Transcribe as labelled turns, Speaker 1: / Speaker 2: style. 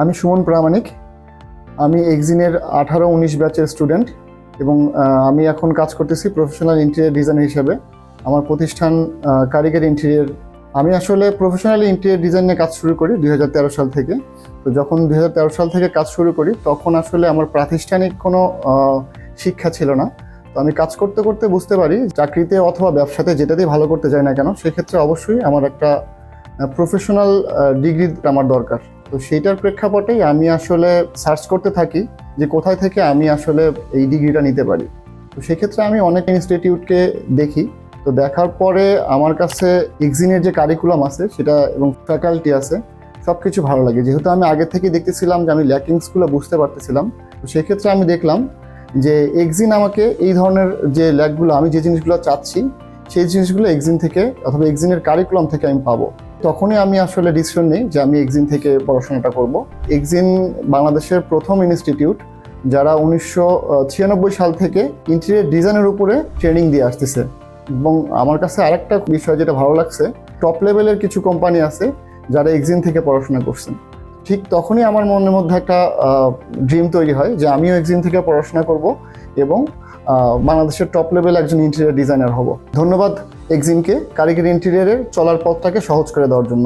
Speaker 1: আমি সুমন প্রামাণিক। আমি এক্সিনের 18-19 ব্যাচের স্টুডেন্ট এবং আমি এখন কাজ করতেছি প্রফেশনাল ইন্টেরিয়র ডিজাইনার হিসেবে। আমার প্রতিষ্ঠান কারিগরি ইন্টেরিয়র। আমি আসলে প্রফেশনালি ইন্টেরিয়র ডিজাইন নিয়ে কাজ শুরু করি 2013 সাল থেকে। তো যখন 2013 সাল থেকে কাজ শুরু করি তখন আসলে আমার প্রাতিষ্ঠানিক কোনো শিক্ষা ছিল না। তো আমি কাজ করতে করতে বুঝতে পারি চাকরিতে অথবা ব্যবসাতে যেটাতেই ভালো করতে যাই না কেন, সেক্ষেত্রে অবশ্যই আমার একটা প্রফেশনাল ডিগ্রি আমার দরকার। তো সেইটার প্রেক্ষাপটেই আমি আসলে সার্চ করতে থাকি যে কোথায় থেকে আমি আসলে এই ডিগ্রিটা নিতে পারি। তো সেক্ষেত্রে আমি অনেক ইনস্টিটিউটকে দেখি। তো দেখার পরে আমার কাছে এক্সিনের যে কারিকুলাম আছে সেটা এবং ফ্যাকাল্টি আছে সব কিছু ভালো লাগে। যেহেতু আমি আগে থেকে দেখতেছিলাম যে আমি ল্যাকিংসগুলো বুঝতে পারতেছিলাম, তো সেক্ষেত্রে আমি দেখলাম যে এক্সিন আমাকে এই ধরনের যে ল্যাকগুলো, আমি যে জিনিসগুলো চাচ্ছি সেই জিনিসগুলো এক্সিন থেকে অথবা এক্সিনের কারিকুলাম থেকে আমি পাবো। তখনই আমি আসলে ডিসিশন নিই যে আমি এক্সিন থেকে পড়াশোনাটা করব। এক্সিন বাংলাদেশের প্রথম ইনস্টিটিউট যারা 1996 সাল থেকে ইন্টেরিয়র ডিজাইনের উপরে ট্রেনিং দিয়ে আসতেছে। এবং আমার কাছে আরেকটা বিষয় যেটা ভালো লাগছে, টপ লেভেলের কিছু কোম্পানি আছে যারা এক্সিন থেকে পড়াশোনা করছেন। ঠিক তখনই আমার মনের মধ্যে একটা ড্রিম তৈরি হয় যে আমিও এক্সিন থেকে পড়াশোনা করব এবং বাংলাদেশের টপ লেভেল একজন ইন্টেরিয়র ডিজাইনার হব। ধন্যবাদ এক্সিনকে কারিগরি ইন্টেরিয়রের চলার পথটাকে সহজ করে দেওয়ার জন্য।